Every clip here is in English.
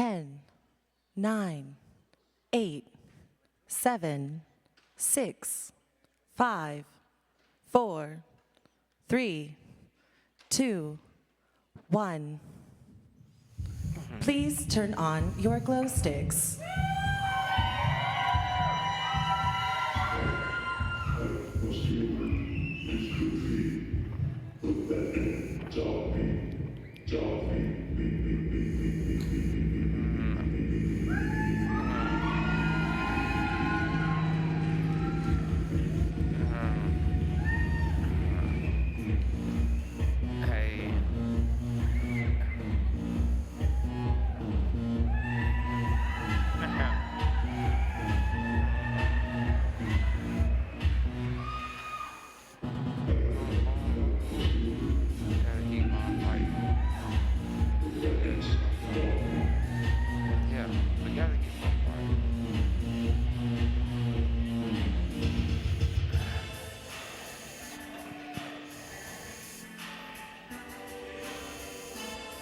10, 9, 8, 7, 6, 5, 4, 3, 2, 1. Please turn on your glow sticks.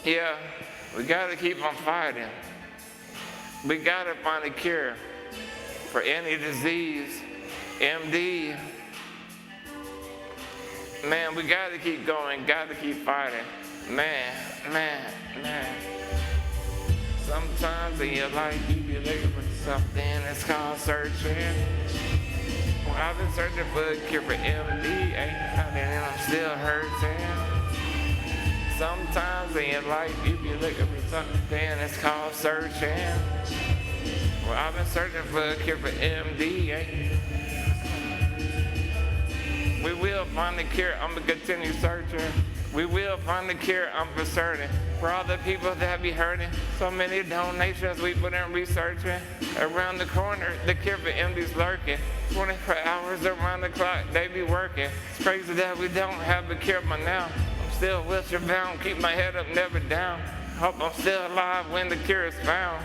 Yeah, we gotta keep on fighting. We gotta find a cure for any disease, MD. Man, we gotta keep going, gotta keep fighting. Man. Sometimes in your life you be looking for something that's called searching. Well, I've been searching for a cure for MD, ain't nothing, and I'm still hurting. Sometimes in your life you be looking for something that's called searching. Well, I've been searching for a cure for MD. We will find the cure, I'm gonna continue searching. We will find the cure, I'm for certain. For all the people that be hurting, so many donations we put in researching. Around the corner, the cure for MD's lurking. 24 hours around the clock, they be working. It's crazy that we don't have a cure by now. Still wheelchair bound, keep my head up, never down. Hope I'm still alive when the cure is found.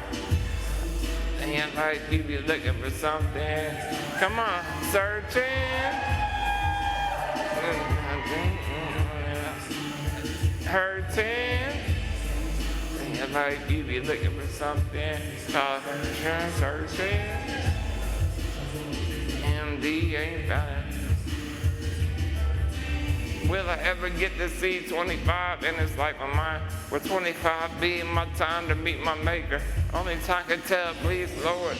And like you be looking for something. Come on, searching. Hurting. And like you be looking for something. Called searching. MD ain't found. Will I ever get to see 25 in this life of mine? Will 25 be my time to meet my maker? Only time can tell, please, Lord.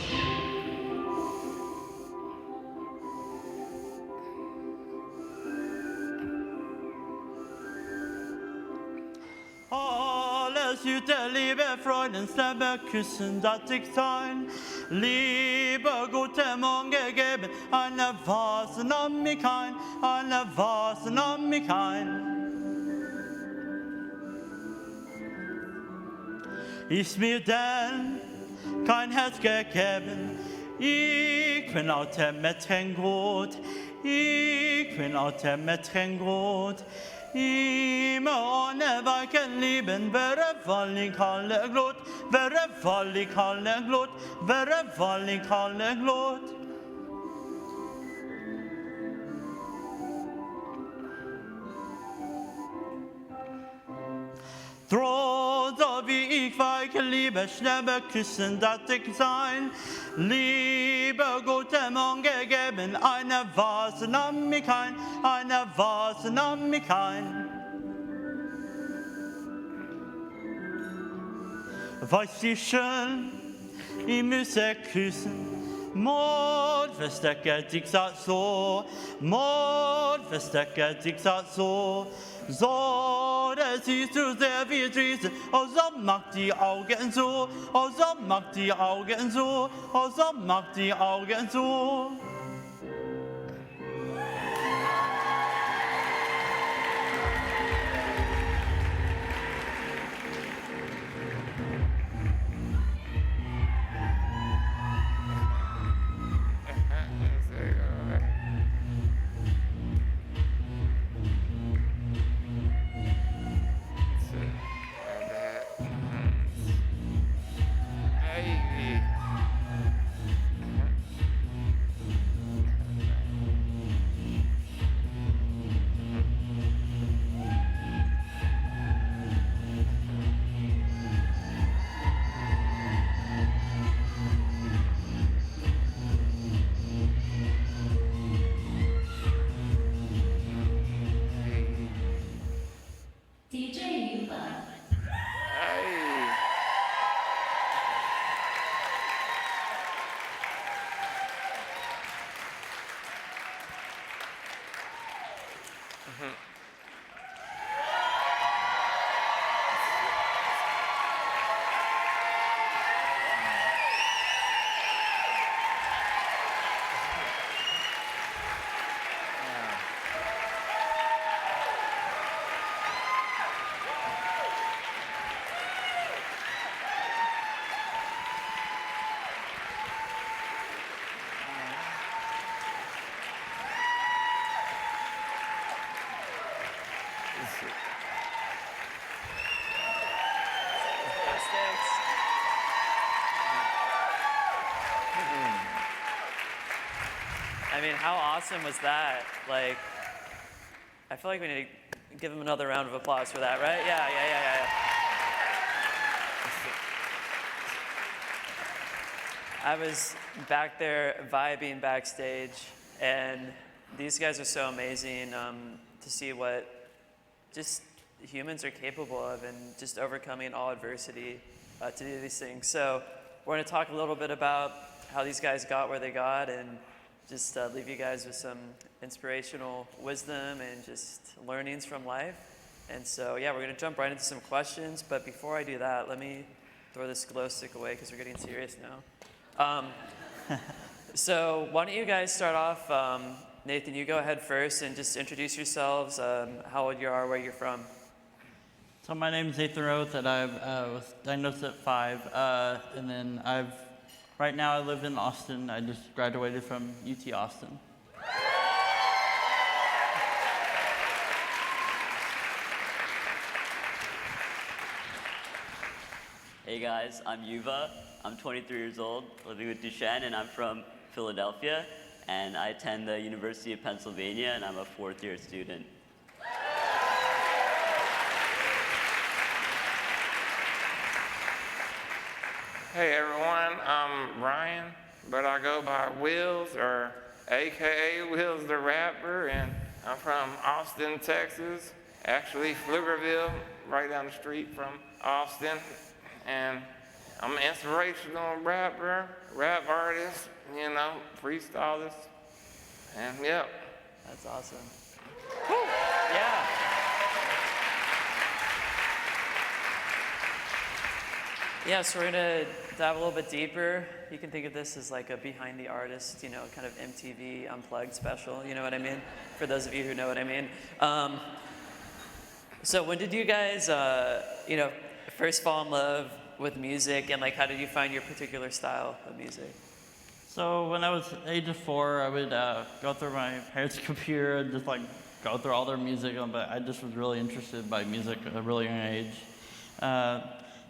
Alles ute, liebe Freuden, Stemme küssen, dat ich sein. Liebe gute Morgen gegeben, eine Vasen am mich ein, eine Vasen am mich ein. Ist mir denn kein Herz gegeben, ich bin out mit Tränengrot, ich bin out mit Tränengrot. Immer ohne Weichen lieben, wäre fallig alle Glut, wäre fallig alle Glut, wäre fallig alle Glut. Trots so wie ich weiche Liebe, schnell küssen, dat ich sein. Liebe gute Morgen gegeben, eine Vasen am mich ein, eine Vasen am mich ein. Weiß ich schön, ich müsse küssen, Mord verstecket ich so, Mord verstecket ich so. So, das siehst du sehr viel Triste, und so macht die Augen zu, und so macht die Augen zu, und so macht die Augen zu. Yuva. Hey. I mean, how awesome was that? Like, I feel like we need to give him another round of applause for that, right? Yeah. I was back there vibing backstage, and these guys are so amazing to see what just humans are capable of and just overcoming all adversity to do these things. So we're going to talk a little bit about how these guys got where they got and just leave you guys with some inspirational wisdom and just learnings from life. And so, yeah, we're going to jump right into some questions. But before I do that, let me throw this glow stick away because we're getting serious now. So why don't you guys start off? Nathan, you go ahead first and just introduce yourselves, how old you are, where you're from. So my name is Nathan Rothe, and I was diagnosed at 5, and then right now I live in Austin. I just graduated from UT Austin. Hey guys, I'm Yuva. I'm 23 years old, living with Duchenne, and I'm from Philadelphia. And I attend the University of Pennsylvania, and I'm a 4th-year student. Hey everyone, I'm Ryan, but I go by Wheelz, or AKA Wheelz The Rapper, and I'm from Austin, Texas. Actually, Pflugerville, right down the street from Austin. And I'm an inspirational rapper, rap artist, freestylist, and yep. That's awesome. Woo! Yeah. Yeah, so we're gonna dive a little bit deeper. You can think of this as like a behind the artist, kind of MTV Unplugged special, you know what I mean? For those of you who know what I mean. So when did you guys, first fall in love with music, and how did you find your particular style of music? So when I was age of 4, I would go through my parents' computer and just go through all their music. But I just was really interested by music at a really young age.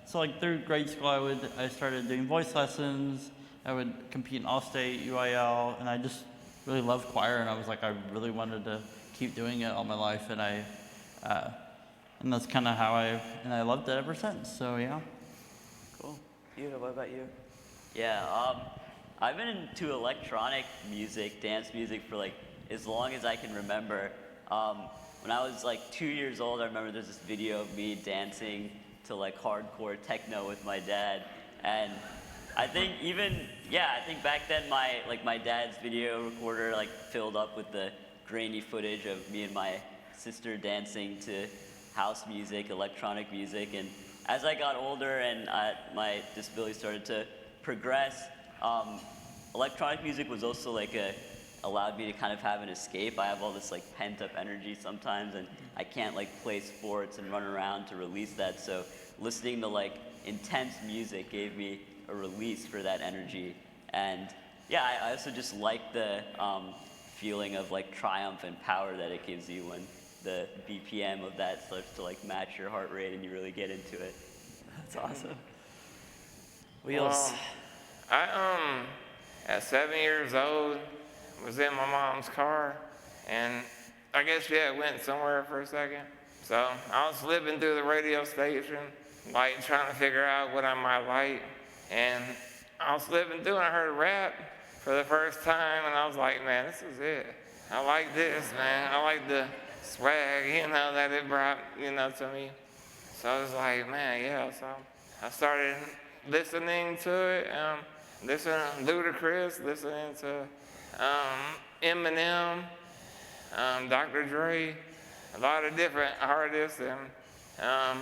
So through grade school, I started doing voice lessons. I would compete in All-State, UIL, and I just really loved choir. And I was I really wanted to keep doing it all my life. And and that's kind of how I loved it ever since. So yeah. Cool. Yuva, what about you? Yeah, I've been into electronic music, dance music for as long as I can remember. When I was 2 years old, I remember there's this video of me dancing to hardcore techno with my dad. And I think I think back then my dad's video recorder filled up with the grainy footage of me and my sister dancing to house music, electronic music. And as I got older and my disability started to progress, electronic music was also allowed me to kind of have an escape. I have all this pent up energy sometimes, and I can't play sports and run around to release that. So listening to intense music gave me a release for that energy. And yeah, I also just like the feeling of triumph and power that it gives you when the BPM of that starts to match your heart rate and you really get into it. That's awesome. Wheels. I at 7 years old, was in my mom's car, and I guess she had went somewhere for a second. So I was flipping through the radio station, trying to figure out what I might like. And I was flipping through and I heard rap for the first time, and I was like, man, this is it. I like this, man. I like the swag, that it brought, to me. So I was like, man, yeah. So I started listening to it, listening to Ludacris, listening to Eminem, Dr. Dre, a lot of different artists, and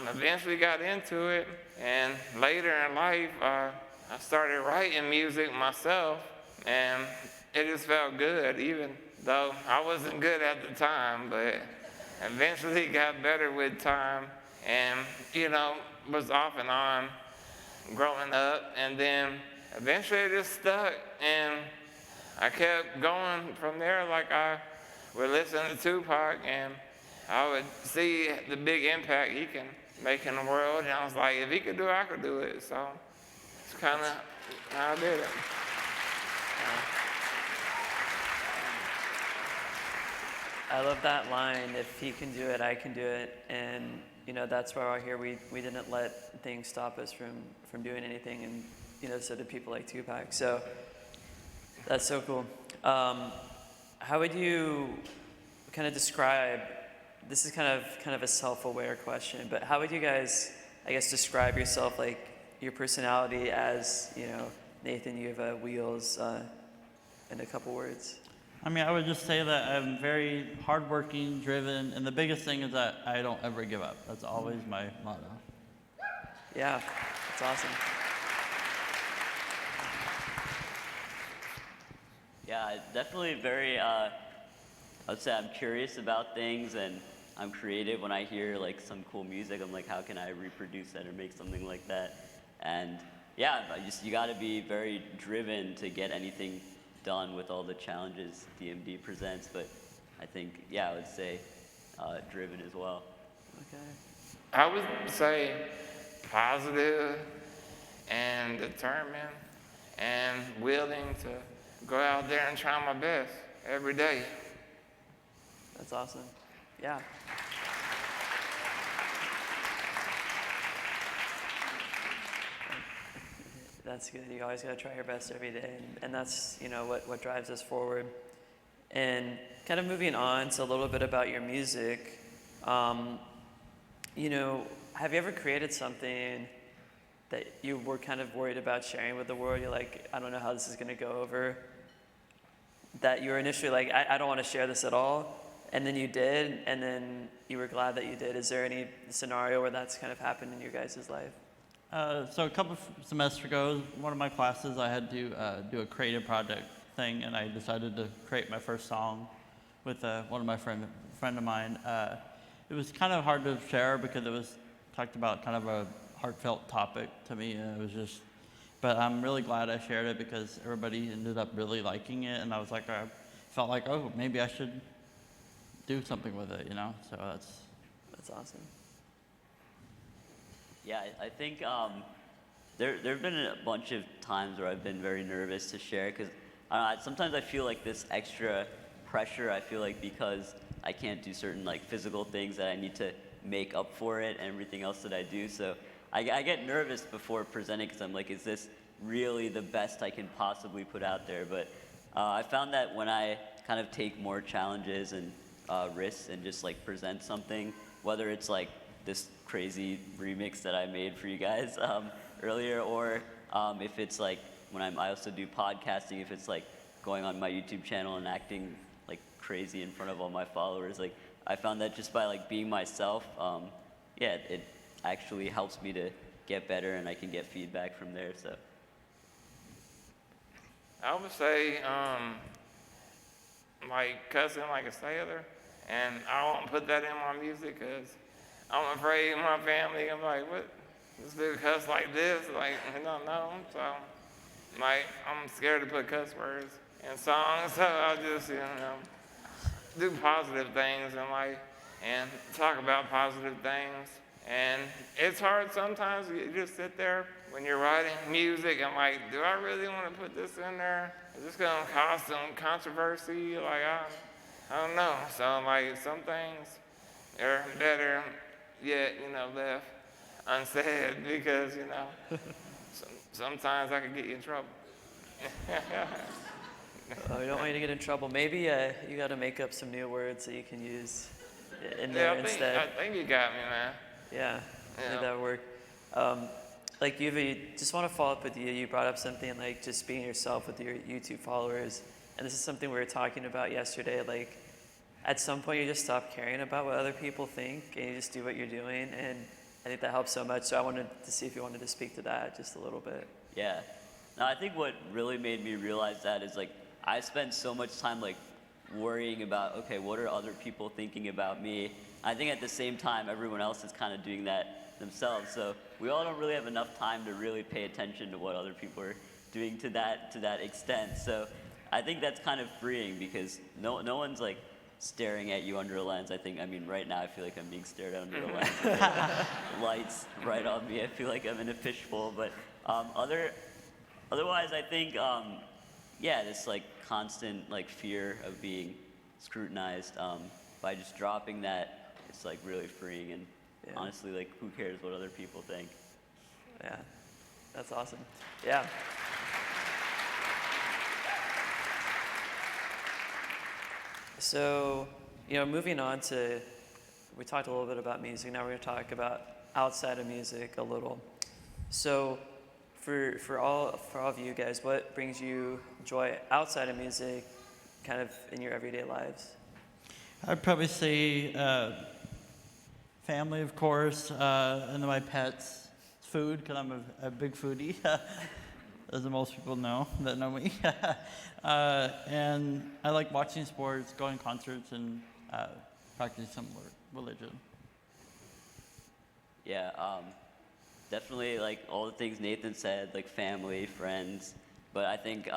eventually got into it. And later in life, I started writing music myself, and it just felt good, even though I wasn't good at the time, but eventually got better with time, and, was off and on growing up, and then eventually it just stuck, and I kept going from there. Like I would listen to Tupac, and I would see the big impact he can make in the world, and I was like, if he could do it, I could do it. So it's kind of how I did it. I love that line, if he can do it, I can do it. And, that's why we're here. We didn't let things stop us from doing anything. And, so did people like Tupac. So that's so cool. How would you kind of describe, this is kind of a self-aware question, but how would you guys, I guess, describe yourself, like your personality as, Nathan, Yuva, Wheelz, in a couple words? I mean, I would just say that I'm very hardworking, driven, and the biggest thing is that I don't ever give up. That's always my motto. Yeah, that's awesome. Yeah, definitely very, I would say I'm curious about things, and I'm creative. When I hear like some cool music, I'm like, how can I reproduce that or make something like that? And yeah, you gotta be very driven to get anything done with all the challenges DMD presents, but I think, yeah, I would say driven as well. Okay. I would say positive and determined and willing to go out there and try my best every day. That's awesome. Yeah. That's good. You always got to try your best every day, and that's what drives us forward. And kind of moving on to a little bit about your music. Have you ever created something that you were kind of worried about sharing with the world? You're like, I don't know how this is going to go over. That you were initially like, I don't want to share this at all, and then you did, and then you were glad that you did. Is there any scenario where that's kind of happened in your guys' life? So a couple of semesters ago, one of my classes, I had to do a creative project thing, and I decided to create my first song with one of my friend of mine. It was kind of hard to share because it was talked about kind of a heartfelt topic to me, and it was just. But I'm really glad I shared it because everybody ended up really liking it, and I was like, I felt like, oh, maybe I should do something with it, So That's awesome. Yeah, I think there have been a bunch of times where I've been very nervous to share because sometimes I feel like this extra pressure. I feel like because I can't do certain like physical things that I need to make up for it and everything else that I do. So I get nervous before presenting because I'm like, is this really the best I can possibly put out there? But I found that when I kind of take more challenges and risks and just like present something, whether it's like this crazy remix that I made for you guys earlier, or if it's like when I also do podcasting, if it's like going on my YouTube channel and acting like crazy in front of all my followers, like I found that just by like being myself, it actually helps me to get better and I can get feedback from there. So I would say like cussing like a sailor, and I won't put that in my music because I'm afraid my family, I'm like, what, this dude cuss like this? Like, no. So, like, I'm scared to put cuss words in songs, so I'll just, do positive things in life and talk about positive things. And it's hard sometimes. You just sit there when you're writing music and like, do I really want to put this in there? Is this going to cause some controversy? Like, I don't know. So, like, some things are better yet, left unsaid because, sometimes I could get you in trouble. Oh, we don't want you to get in trouble. Maybe you got to make up some new words that you can use in there instead. I think you got me, man. Yeah. I think that would work. Like Yuva, you just want to follow up with you. You brought up something like just being yourself with your YouTube followers. And this is something we were talking about yesterday. Like, at some point, you just stop caring about what other people think and you just do what you're doing. And I think that helps so much. So I wanted to see if you wanted to speak to that just a little bit. Yeah. No, I think what really made me realize that is like, I spent so much time like worrying about, okay, what are other people thinking about me? I think at the same time, everyone else is kind of doing that themselves. So we all don't really have enough time to really pay attention to what other people are doing to that extent. So I think that's kind of freeing because no one's like staring at you under a lens. I mean, right now I feel like I'm being stared at under a lens. Lights right on me. I feel like I'm in a fishbowl. But otherwise, I think, yeah, this like constant like fear of being scrutinized. By just dropping that, it's like really freeing. And honestly, like, who cares what other people think? Yeah, that's awesome. Yeah. So, moving on to, we talked a little bit about music. Now we're going to talk about outside of music a little. So, for all of you guys, what brings you joy outside of music, kind of in your everyday lives? I'd probably say family, of course, and then my pets, food, because I'm a big foodie, as most people know that know me. And I like watching sports, going to concerts, and practicing some religion. Yeah, definitely like all the things Nathan said, like family, friends. But I think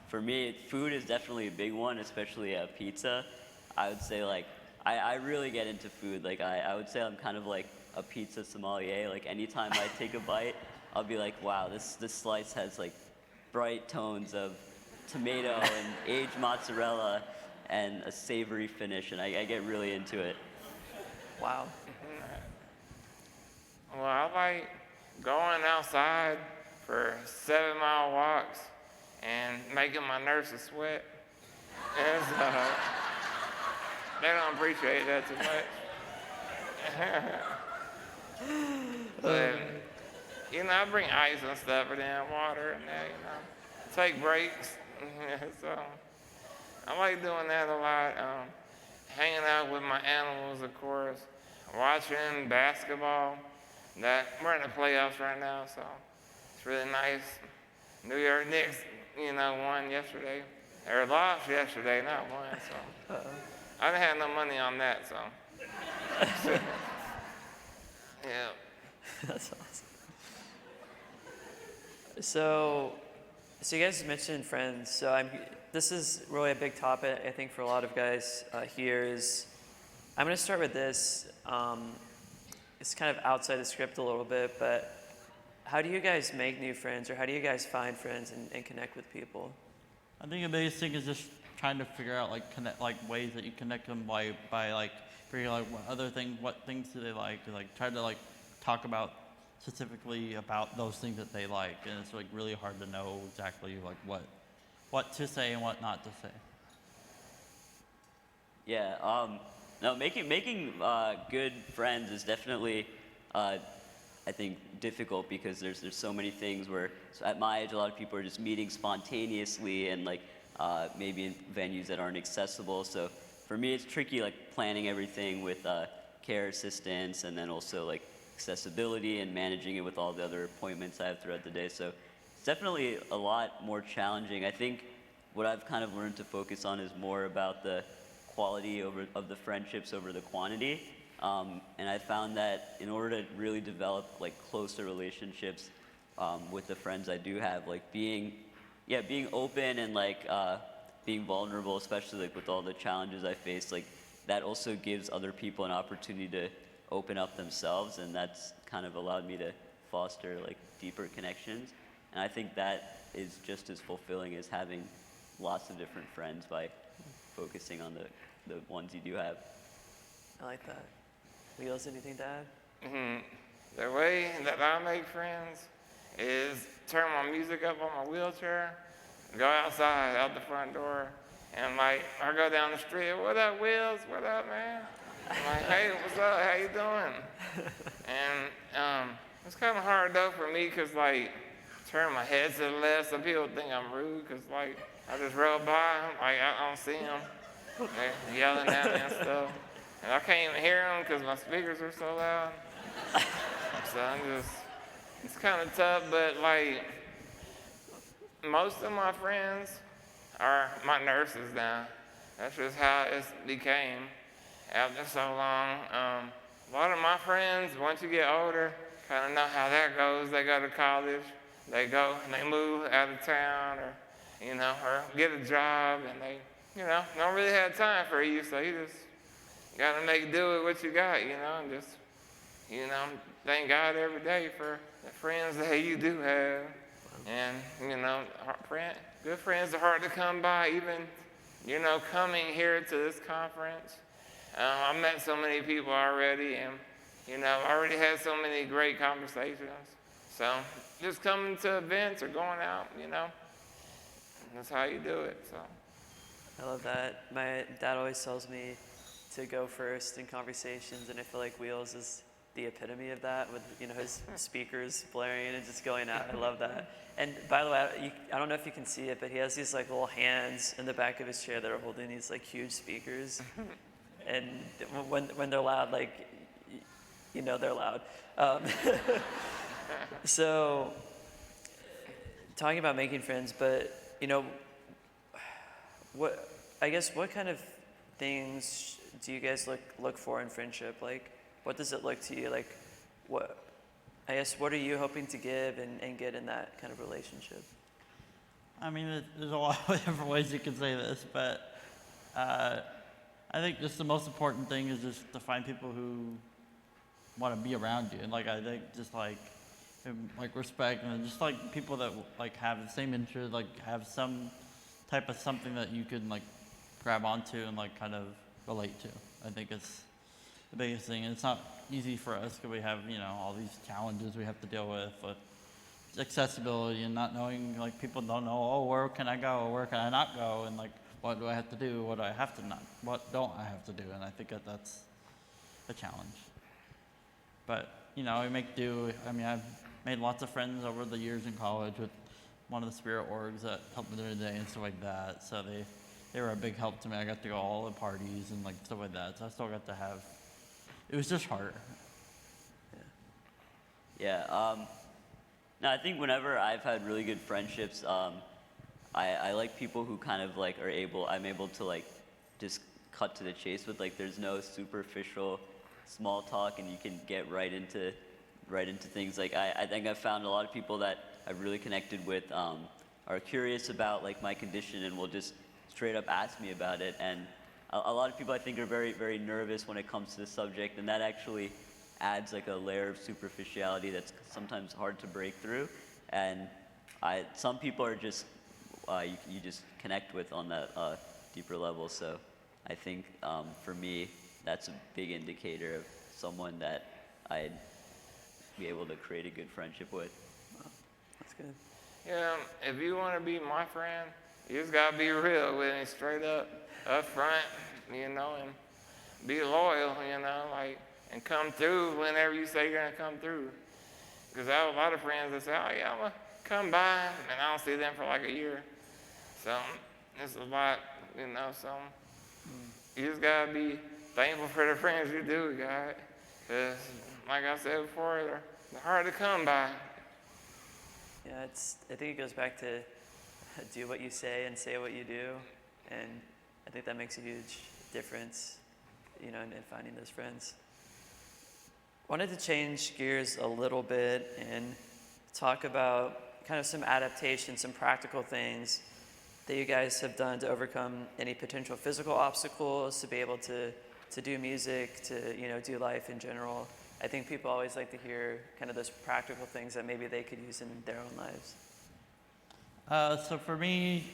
for me, food is definitely a big one, especially pizza. I would say like, I really get into food. Like I would say I'm kind of like a pizza sommelier. Like anytime I take a bite, I'll be like, wow, this slice has like bright tones of tomato and aged mozzarella and a savory finish, and I get really into it. Wow. Well, I like going outside for 7-mile walks and making my nurses sweat. And so, they don't appreciate that too much. But, I bring ice and stuff for them, water and that, take breaks. So, I like doing that a lot. Hanging out with my animals, of course. Watching basketball. We're in the playoffs right now, so it's really nice. New York Knicks, won yesterday. Or lost yesterday, not won, so. I didn't have no money on that, so. Yeah. That's awesome. So you guys mentioned friends. So this is really a big topic, I think, for a lot of guys here is, I'm going to start with this. It's kind of outside the script a little bit, but how do you guys make new friends, or how do you guys find friends and connect with people? I think the biggest thing is just trying to figure out ways that you connect them by like figuring out what things do they like, to like try to like talk about specifically about those things that they like, and it's like really hard to know exactly like what to say and what not to say. Yeah, no, making good friends is definitely, I think, difficult because there's so many things where, so at my age, a lot of people are just meeting spontaneously and like maybe in venues that aren't accessible. So for me, it's tricky like planning everything with care assistance and then also like accessibility and managing it with all the other appointments I have throughout the day. So it's definitely a lot more challenging. I think what I've kind of learned to focus on is more about the quality of the friendships over the quantity. And I found that in order to really develop like closer relationships with the friends I do have, like being open and like being vulnerable, especially like with all the challenges I face, like that also gives other people an opportunity to open up themselves, and that's kind of allowed me to foster like deeper connections. And I think that is just as fulfilling as having lots of different friends by focusing on the ones you do have. I like that. Wheelz, anything to add? Mm-hmm. The way that I make friends is turn my music up on my wheelchair, go outside, out the front door, and like, I go down the street, what up, Wheelz? What up, man? I'm like, hey, what's up? How you doing? And it's kind of hard though for me because like, turn my head to the left. Some people think I'm rude because like, I just roll by, like I don't see them. They're yelling at me and stuff. And I can't even hear them because my speakers are so loud. So it's kind of tough, but like, most of my friends are my nurses now. That's just how it became after so long. A lot of my friends, once you get older, kind of know how that goes. They go to college, they go and they move out of town or get a job and they, don't really have time for you. So you just gotta make do with what you got, and just, thank God every day for the friends that you do have. And, good friends are hard to come by, even, coming here to this conference. I met so many people already and, I already had so many great conversations. So just coming to events or going out, that's how you do it, so. I love that. My dad always tells me to go first in conversations, and I feel like Wheelz is the epitome of that with, his speakers blaring and just going out. I love that. And by the way, I don't know if you can see it, but he has these like little hands in the back of his chair that are holding these like huge speakers. And when they're loud, like, they're loud. So, talking about making friends, but, what kind of things do you guys look for in friendship? Like, what does it look to you? Like, what are you hoping to give and get in that kind of relationship? I mean, there's a lot of different ways you can say this, but I think just the most important thing is just to find people who want to be around you. And like, I think just like respect and just like people that like have the same interest, like have some type of something that you can like grab onto and like kind of relate to. I think it's the biggest thing. And it's not easy for us because we have, all these challenges we have to deal with accessibility and not knowing, like people don't know, oh, where can I go? Where can I not go? And like, what do I have to do? What do I have to not? What don't I have to do? And I think that's a challenge. But, we make do. I mean, I've made lots of friends over the years in college with one of the spirit orgs that helped me during the day and stuff like that. So they were a big help to me. I got to go all the parties and like stuff like that. So I still got to have, it was just harder. Yeah. No, I think whenever I've had really good friendships, I like people who kind of like I'm able to like just cut to the chase with, like there's no superficial small talk and you can get right into things. Like I think I've found a lot of people that I've really connected with are curious about like my condition and will just straight up ask me about it. And a lot of people I think are very, very nervous when it comes to the subject, and that actually adds like a layer of superficiality that's sometimes hard to break through. And some people are just, you just connect with on that deeper level. So I think for me, that's a big indicator of someone that I'd be able to create a good friendship with. Wow, that's good. Yeah, if you want to be my friend, you just got to be real with me, straight up front, and be loyal, and come through whenever you say you're going to come through. Because I have a lot of friends that say, oh, yeah, I'm going to come by, and I don't see them for like a year. So it's a lot, so you just got to be thankful for the friends you do got. Because, like I said before, they're hard to come by. Yeah, I think it goes back to do what you say and say what you do. And I think that makes a huge difference, in finding those friends. Wanted to change gears a little bit and talk about kind of some adaptations, some practical things that you guys have done to overcome any potential physical obstacles, to be able to do music, to do life in general. I think people always like to hear kind of those practical things that maybe they could use in their own lives. So for me,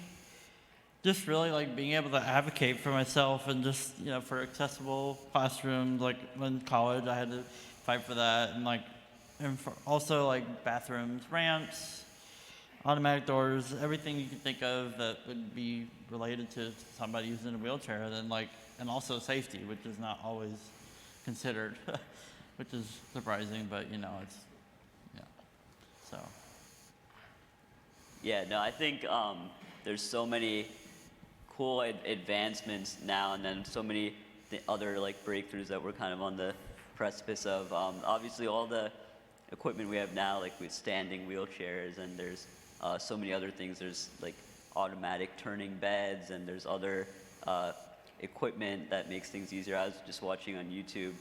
just really like being able to advocate for myself and just, for accessible classrooms. Like in college, I had to fight for that, and for also like bathrooms, ramps, automatic doors, everything you can think of that would be related to somebody who's in a wheelchair. And also safety, which is not always considered, which is surprising, but you know, it's, yeah, so. Yeah, no, I think there's so many cool advancements now, and then so many other like breakthroughs that we're kind of on the precipice of. Obviously, all the equipment we have now, like with standing wheelchairs, and there's so many other things. There's like automatic turning beds, and there's other equipment that makes things easier. I was just watching on YouTube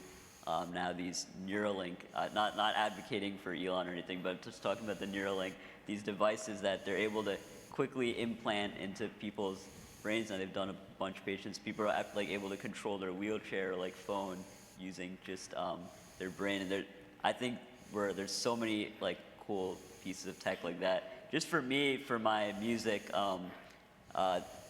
now these Neuralink, not advocating for Elon or anything, but just talking about the Neuralink, these devices that they're able to quickly implant into people's brains. Now they've done a bunch of patients. People are like able to control their wheelchair or like phone using just their brain. And I think there's so many like cool pieces of tech like that. Just for me, for my music, a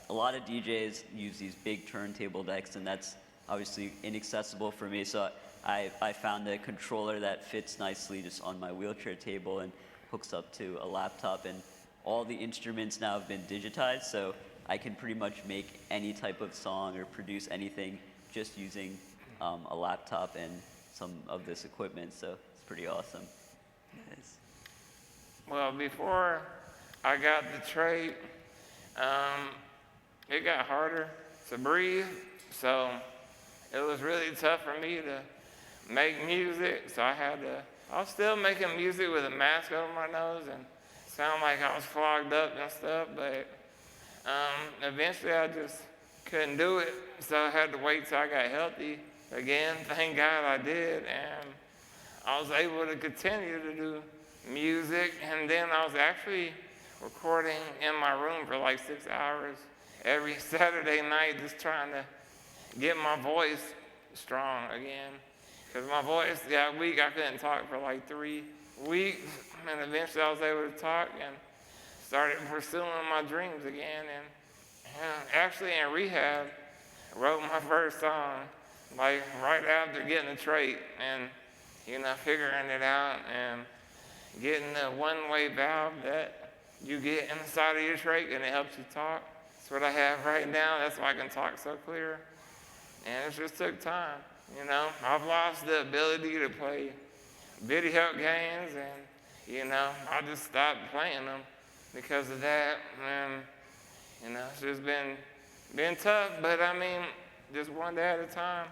lot of DJs use these big turntable decks, and that's obviously inaccessible for me. So I found a controller that fits nicely just on my wheelchair table and hooks up to a laptop, and all the instruments now have been digitized, so I can pretty much make any type of song or produce anything just using a laptop and some of this equipment, so it's pretty awesome. Nice. Well, before I got the trait, it got harder to breathe, so it was really tough for me to make music, so I was still making music with a mask over my nose and sound like I was clogged up and stuff, but eventually I just couldn't do it, so I had to wait till I got healthy again. Thank God I did, and I was able to continue to do music, and then I was actually recording in my room for like 6 hours every Saturday night, just trying to get my voice strong again. Because my voice got weak. I couldn't talk for like 3 weeks, and eventually I was able to talk and started pursuing my dreams again. And actually in rehab, I wrote my first song, like right after getting the trait and, you know, figuring it out and getting the one-way valve that you get inside of your trach and it helps you talk. That's what I have right now. That's why I can talk so clear. And it just took time. You know, I've lost the ability to play video games, and, you know, I just stopped playing them because of that. And, you know, it's just been tough, but I mean, just one day at a time.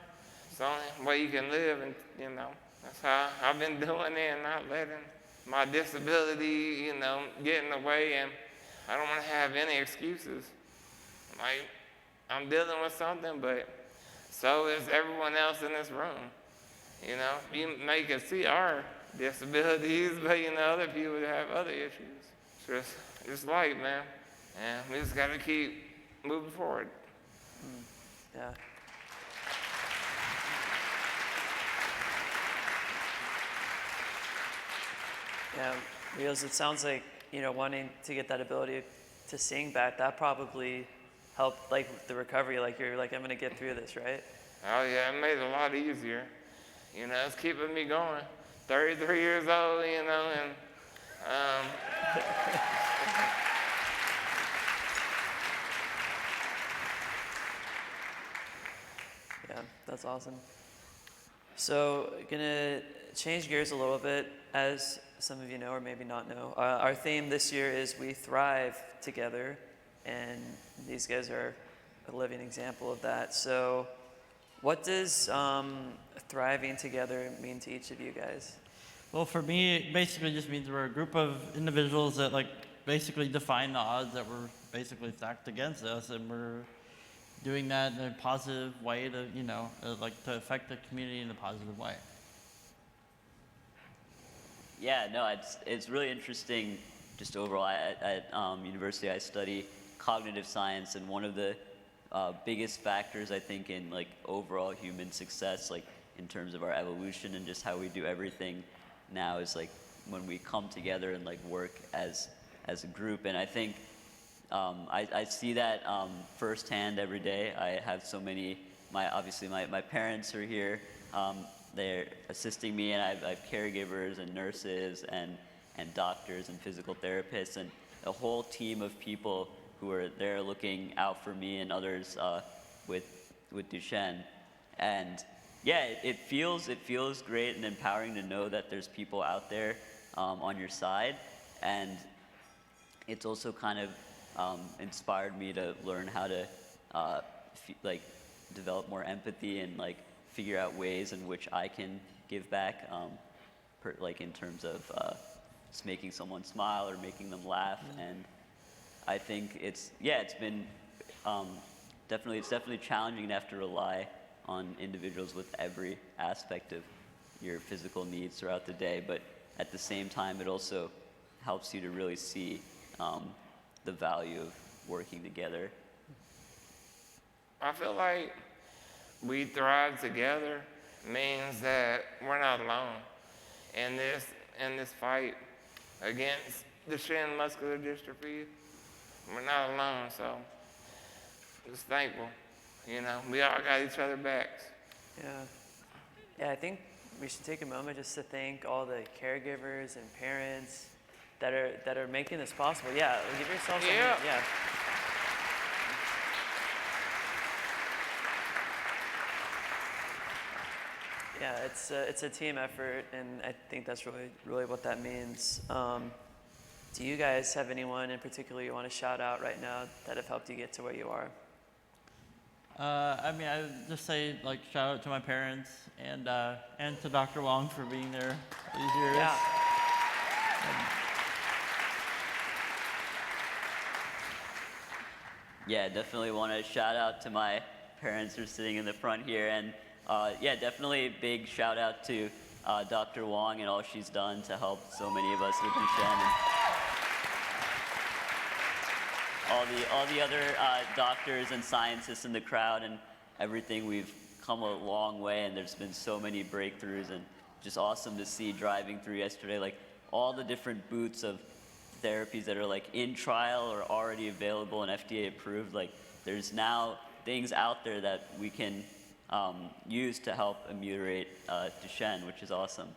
It's the only way you can live, and, you know, that's how I've been doing it, and not letting my disability, you know, get in the way, and I don't want to have any excuses. Like, I'm dealing with something, but so is everyone else in this room. You know, you may can see our disabilities, but you know, other people have other issues. It's life, man. And we just gotta keep moving forward. Yeah. Yeah, Wheelz, it sounds like, you know, wanting to get that ability to sing back, that probably helped, like, the recovery, like, you're like, I'm gonna get through this, right? Oh yeah, it made it a lot easier. You know, it's keeping me going. 33 years old, you know, and Yeah, that's awesome. So, gonna change gears a little bit. As some of you know, or maybe not know, our theme this year is We Thrive Together, and these guys are a living example of that. So, what does thriving together mean to each of you guys? Well, for me, it basically just means we're a group of individuals that like basically define the odds that were basically stacked against us, and we're doing that in a positive way to, you know, like to affect the community in a positive way. Yeah, no, it's really interesting. Just overall, at university, I study cognitive science, and one of the biggest factors I think in like overall human success, like in terms of our evolution and just how we do everything now, is like when we come together and like work as a group. And I think I see that firsthand every day. I have so many. My parents are here. They're assisting me, and I have caregivers and nurses and doctors and physical therapists and a whole team of people who are there looking out for me and others with Duchenne. And yeah, it feels great and empowering to know that there's people out there on your side, and it's also kind of inspired me to learn how to like develop more empathy and like figure out ways in which I can give back, like in terms of just making someone smile or making them laugh. And I think it's been definitely challenging to have to rely on individuals with every aspect of your physical needs throughout the day, but at the same time, it also helps you to really see the value of working together. I feel like we thrive together means that we're not alone in this fight against Duchenne muscular dystrophy. We're not alone, so just thankful. You know, we all got each other backs. Yeah, I think we should take a moment just to thank all the caregivers and parents that are making this possible. Yeah, give yourselves a hand. Yeah. Yeah, it's a team effort, and I think that's really what that means. Do you guys have anyone in particular you want to shout out right now that have helped you get to where you are? I mean, I would just say, like, shout out to my parents and to Dr. Wong for being there these years. Yeah. Yeah, definitely want to shout out to my parents who are sitting in the front here, and yeah, definitely a big shout out to Dr. Wong and all she's done to help so many of us with Duchenne. And all the other doctors and scientists in the crowd and everything. We've come a long way, and there's been so many breakthroughs, and just awesome to see driving through yesterday, like all the different booths of therapies that are like in trial or already available and FDA approved. Like there's now things out there that we can use to help ameliorate Duchenne, which is awesome.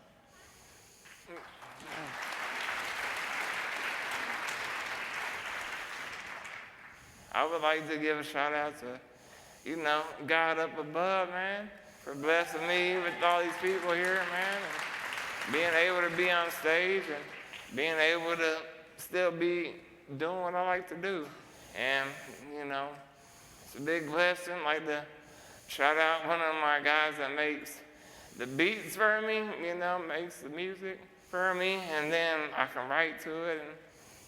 I would like to give a shout out to, you know, God up above, man, for blessing me with all these people here, man, and being able to be on stage and being able to still be doing what I like to do. And, you know, it's a big blessing. Like to shout out one of my guys that makes the beats for me, you know, makes the music for me, and then I can write to it and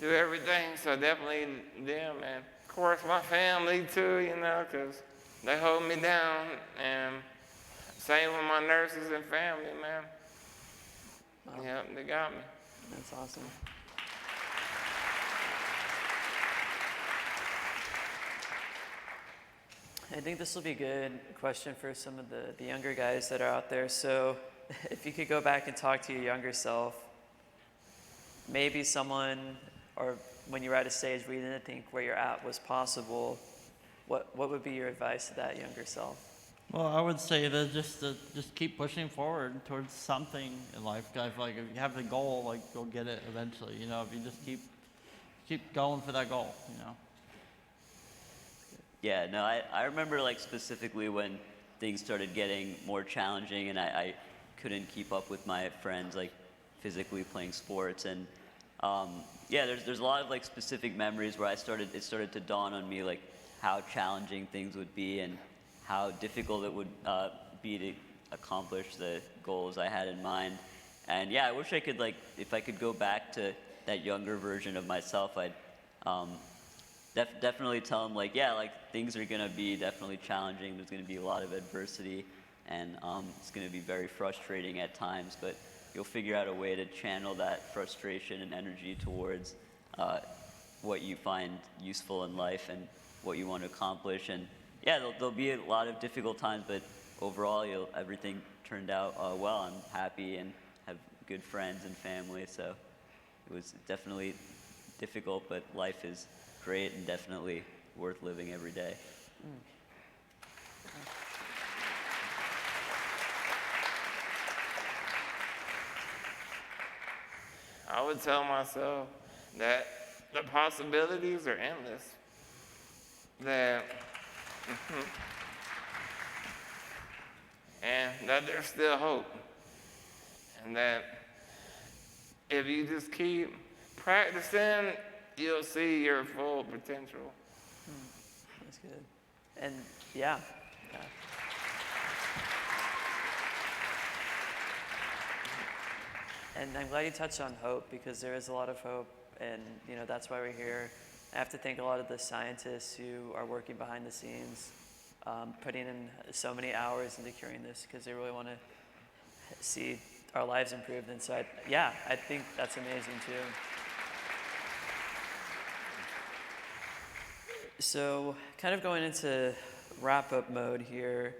do everything. So definitely them, and of course my family too, you know, because they hold me down, and same with my nurses and family, man. Wow. Yeah, they got me. That's awesome. I think this will be a good question for some of the younger guys that are out there. So if you could go back and talk to your younger self, maybe someone, or when you were at a stage where you didn't think where you're at was possible, what would be your advice to that younger self? Well, I would say that just keep pushing forward towards something in life. Guys, like if you have the goal, like you'll get it eventually. You know, if you just keep going for that goal. You know. Yeah, no, I remember like specifically when things started getting more challenging and I couldn't keep up with my friends like physically playing sports, and yeah, there's a lot of like specific memories where it started to dawn on me like how challenging things would be and how difficult it would be to accomplish the goals I had in mind. And yeah, I wish I could like, if I could go back to that younger version of myself, I'd definitely tell them like, yeah, like things are gonna be definitely challenging. There's gonna be a lot of adversity, and it's gonna be very frustrating at times, but you'll figure out a way to channel that frustration and energy towards what you find useful in life and what you want to accomplish. And yeah, there'll be a lot of difficult times, but overall, everything turned out well. I'm happy and have good friends and family, so it was definitely difficult, but life is great and definitely worth living every day. I would tell myself that the possibilities are endless. and that there's still hope. And that if you just keep practicing, you'll see your full potential. That's good. And yeah. And I'm glad you touched on hope, because there is a lot of hope, and that's why we're here. I have to thank a lot of the scientists who are working behind the scenes, putting in so many hours into curing this, because they really want to see our lives improved. And so I think that's amazing too. So kind of going into wrap-up mode here,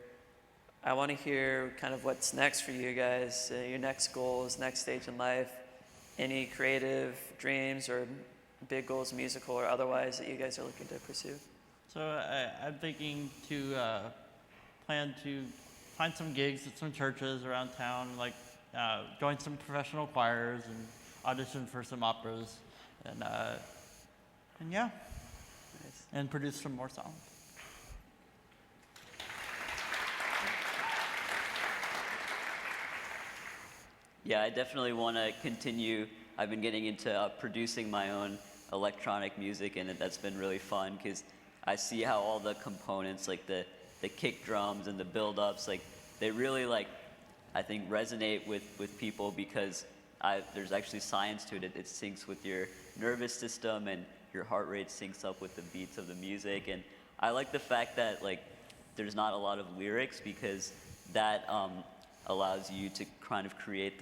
I want to hear kind of what's next for you guys, your next goals, next stage in life, any creative dreams or big goals, musical or otherwise, that you guys are looking to pursue. So I'm thinking to plan to find some gigs at some churches around town, like join some professional choirs and audition for some operas, and yeah, Nice. and produce some more songs. Yeah, I definitely want to continue. I've been getting into producing my own electronic music, and that's been really fun because I see how all the components, like the kick drums and the build-ups, like they really I think resonate with people because there's actually science to it. It syncs with your nervous system, and your heart rate syncs up with the beats of the music. And I like the fact that there's not a lot of lyrics, because that allows you to kind of create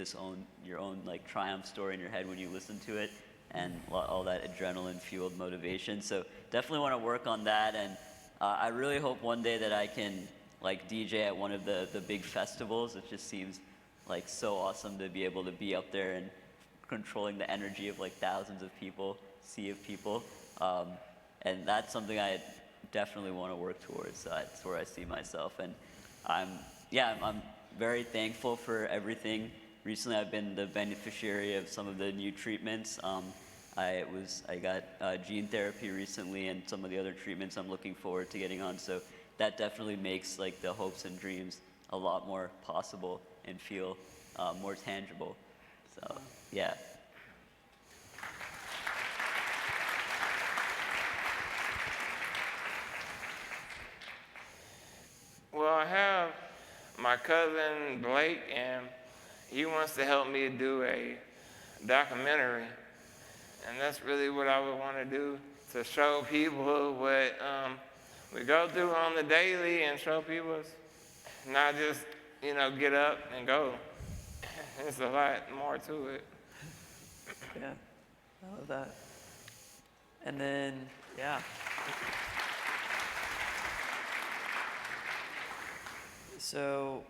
your own triumph story in your head when you listen to it, and all that adrenaline fueled motivation. So definitely want to work on that, and I really hope one day that I can DJ at one of the big festivals. It just seems so awesome to be able to be up there and controlling the energy of thousands of people, sea of people, and that's something I definitely want to work towards. That's where I see myself, and I'm very thankful for everything. Recently, I've been the beneficiary of some of the new treatments. I got gene therapy recently, and some of the other treatments I'm looking forward to getting on. So that definitely makes the hopes and dreams a lot more possible and feel more tangible. So yeah. Well, I have my cousin Blake, and he wants to help me do a documentary. And that's really what I would want to do, to show people what we go through on the daily, and show people not just, get up and go. There's a lot more to it. Yeah, I love that. And then, yeah. So,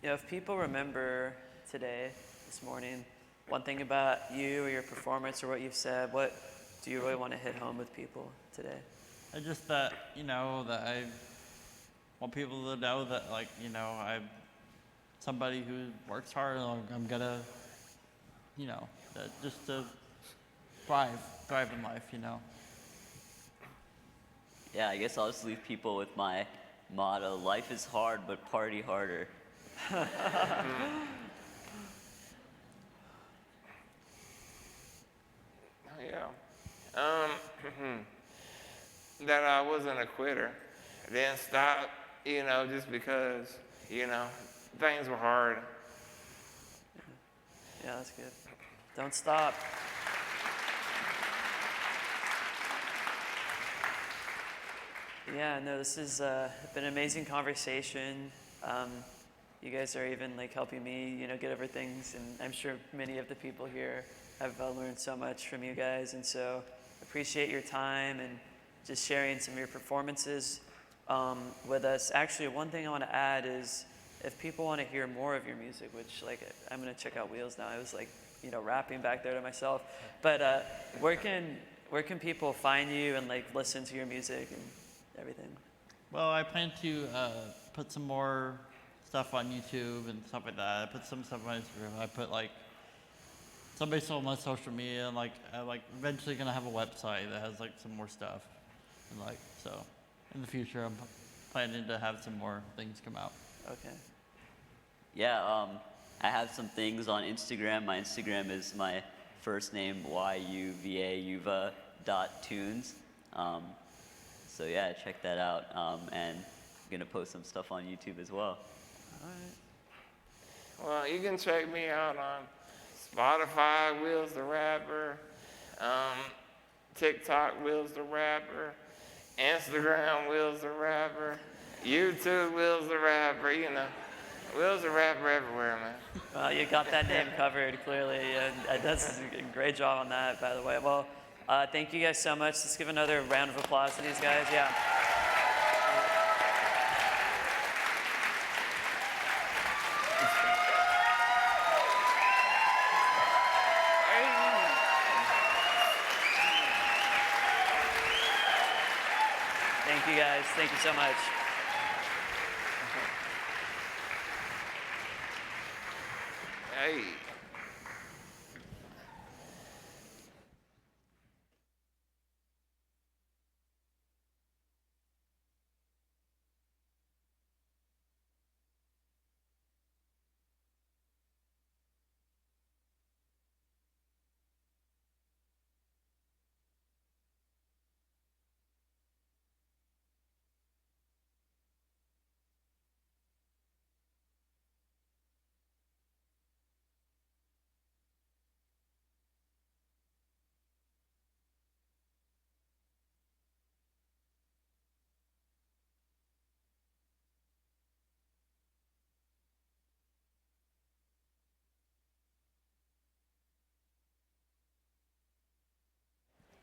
if people remember today, this morning, one thing about you or your performance or what you've said, what do you really want to hit home with people today? Just that, that I want people to know that, I'm somebody who works hard, and I'm gonna, that just to thrive in life, Yeah, I guess I'll just leave people with my motto: life is hard, but party harder. Yeah. That I wasn't a quitter. I didn't stop, just because, things were hard. Yeah, that's good. Don't stop. Yeah, no, this has been an amazing conversation. You guys are even helping me, get over things, and I'm sure many of the people here have learned so much from you guys, and so appreciate your time and just sharing some of your performances with us. Actually, one thing I want to add is, if people want to hear more of your music, which I'm going to check out Wheelz now. I was rapping back there to myself, but where can people find you and listen to your music and everything? Well, I plan to put some more stuff on YouTube and stuff like that. I put some stuff on Instagram. I put some based on my social media, and I'm eventually gonna have a website that has some more stuff, and so in the future I'm planning to have some more things come out. Okay. Yeah, I have some things on Instagram. My Instagram is my first name, Yuva, Yuva.tunes. So yeah, check that out. And I'm gonna post some stuff on YouTube as well. Well, you can check me out on Spotify, Wheelz The Rapper, TikTok, Wheelz The Rapper, Instagram, Wheelz The Rapper, YouTube, Wheelz The Rapper, you know. Wheelz The Rapper everywhere, man. Well, you got that name covered clearly, and that's a great job on that, by the way. Well, thank you guys so much. Let's give another round of applause to these guys. Yeah. Thank you guys. Thank you so much. Hey.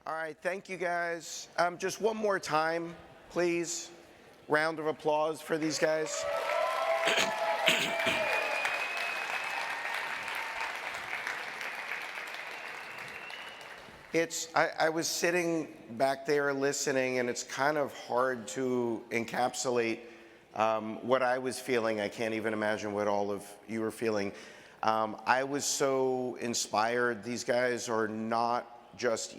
All right, thank you guys. Just one more time, please. Round of applause for these guys. I was sitting back there listening, and it's kind of hard to encapsulate what I was feeling. I can't even imagine what all of you were feeling. I was so inspired. These guys are not just,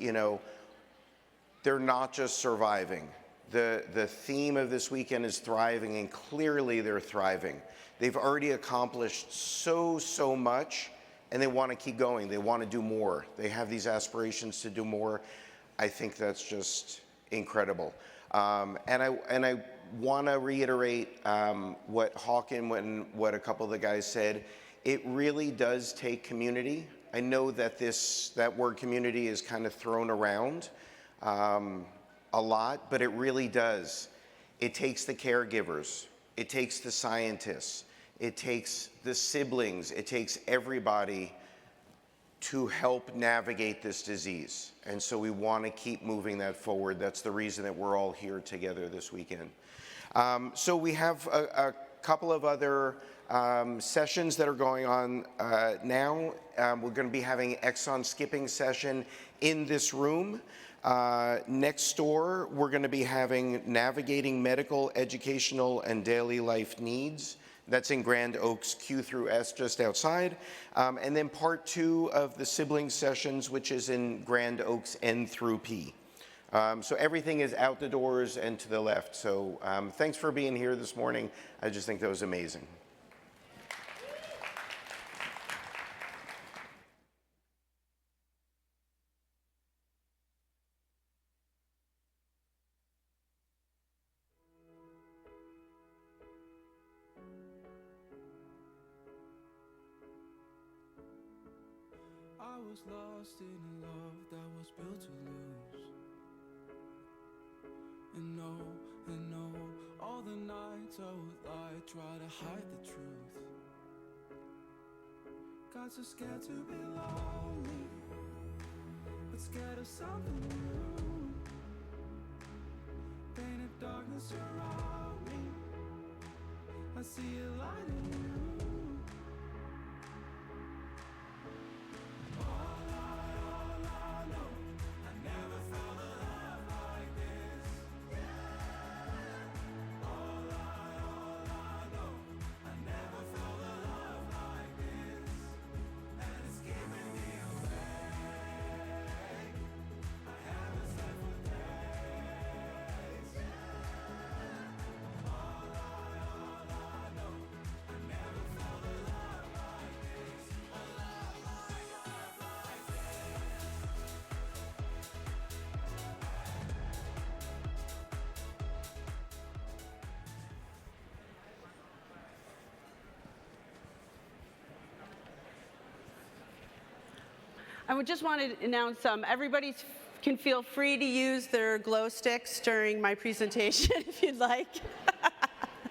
they're not just surviving. The theme of this weekend is thriving, and clearly they're thriving. They've already accomplished so much, and they want to keep going. They want to do more. They have these aspirations to do more. I think that's just incredible. And I want to reiterate what Hawken and what a couple of the guys said. It really does take community. I know that that word community is kind of thrown around a lot, but it really does. It takes the caregivers, it takes the scientists, it takes the siblings, it takes everybody to help navigate this disease. And so we want to keep moving that forward. That's the reason that we're all here together this weekend. So we have a couple of other sessions that are going on now. We're going to be having Exon skipping session in this room. Next door, we're going to be having navigating medical, educational, and daily life needs. That's in Grand Oaks Q through S, just outside. And then part 2 of the sibling sessions, which is in Grand Oaks N through P. So everything is out the doors and to the left. So thanks for being here this morning. I just think that was amazing. I was lost in a love that was built to lose. And no, all the nights I would lie, try to hide the truth. Got so scared to be lonely, but scared of something new. Painted darkness around me, I see a light in you. I would just want to announce, everybody can feel free to use their glow sticks during my presentation if you'd like.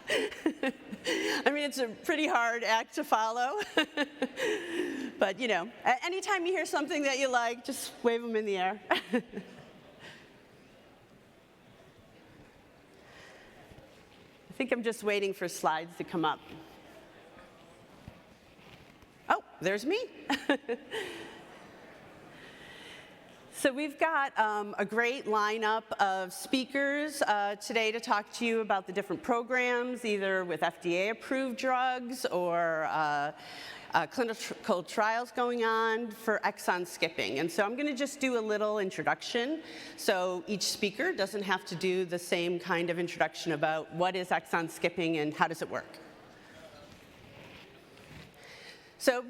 I mean, it's a pretty hard act to follow. But, you know, anytime you hear something that you like, just wave them in the air. I think I'm just waiting for slides to come up. Oh, there's me. So we've got a great lineup of speakers today to talk to you about the different programs, either with FDA-approved drugs or clinical trials going on for exon skipping. And so I'm going to just do a little introduction. So each speaker doesn't have to do the same kind of introduction about what is exon skipping and how does it work. So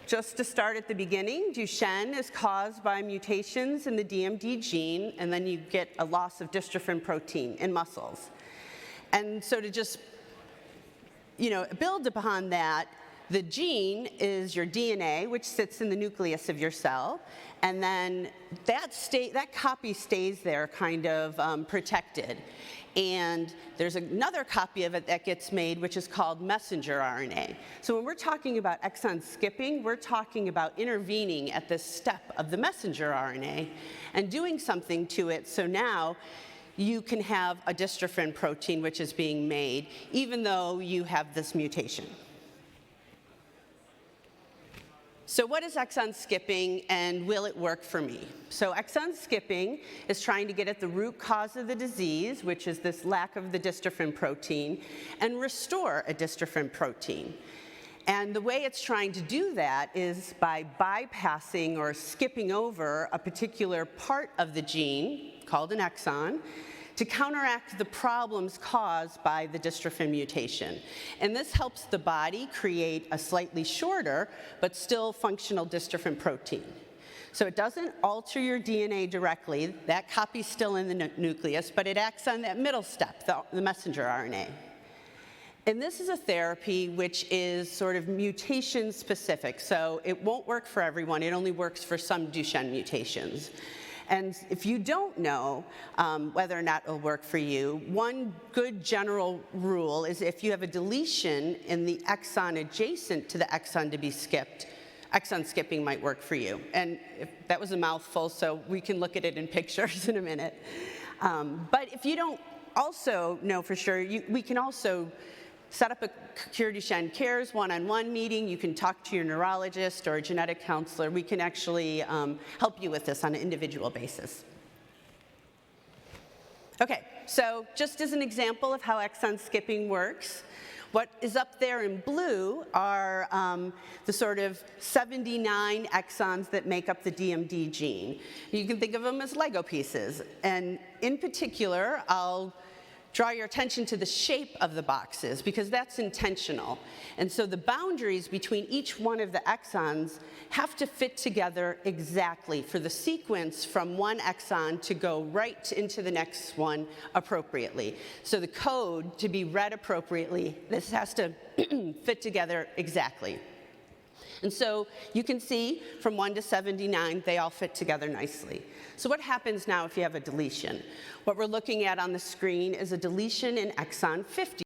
just to start at the beginning, Duchenne is caused by mutations in the DMD gene, and then you get a loss of dystrophin protein in muscles. And so to just, you know, build upon that, the gene is your DNA, which sits in the nucleus of your cell, and then that copy stays there kind of protected. And there's another copy of it that gets made, which is called messenger RNA. So when we're talking about exon skipping, we're talking about intervening at this step of the messenger RNA and doing something to it so now you can have a dystrophin protein which is being made, even though you have this mutation. So what is exon skipping, and will it work for me? So exon skipping is trying to get at the root cause of the disease, which is this lack of the dystrophin protein, and restore a dystrophin protein. And the way it's trying to do that is by bypassing or skipping over a particular part of the gene, called an exon, to counteract the problems caused by the dystrophin mutation. And this helps the body create a slightly shorter, but still functional dystrophin protein. So it doesn't alter your DNA directly. That copy's still in the nucleus, but it acts on that middle step, the messenger RNA. And this is a therapy which is sort of mutation specific. So it won't work for everyone. It only works for some Duchenne mutations. And if you don't know whether or not it'll work for you, one good general rule is if you have a deletion in the exon adjacent to the exon to be skipped, exon skipping might work for you. And that was a mouthful, so we can look at it in pictures in a minute. But if you don't also know for sure, we can also set up a Cure Duchenne Cares one-on-one meeting. You can talk to your neurologist or a genetic counselor. We can actually help you with this on an individual basis. Okay, so just as an example of how exon skipping works, what is up there in blue are the sort of 79 exons that make up the DMD gene. You can think of them as Lego pieces. And in particular, I'll draw your attention to the shape of the boxes, because that's intentional. And so the boundaries between each one of the exons have to fit together exactly for the sequence from one exon to go right into the next one appropriately. So the code to be read appropriately, this has to fit together exactly. And so you can see from 1 to 79, they all fit together nicely. So what happens now if you have a deletion? What we're looking at on the screen is a deletion in exon 50.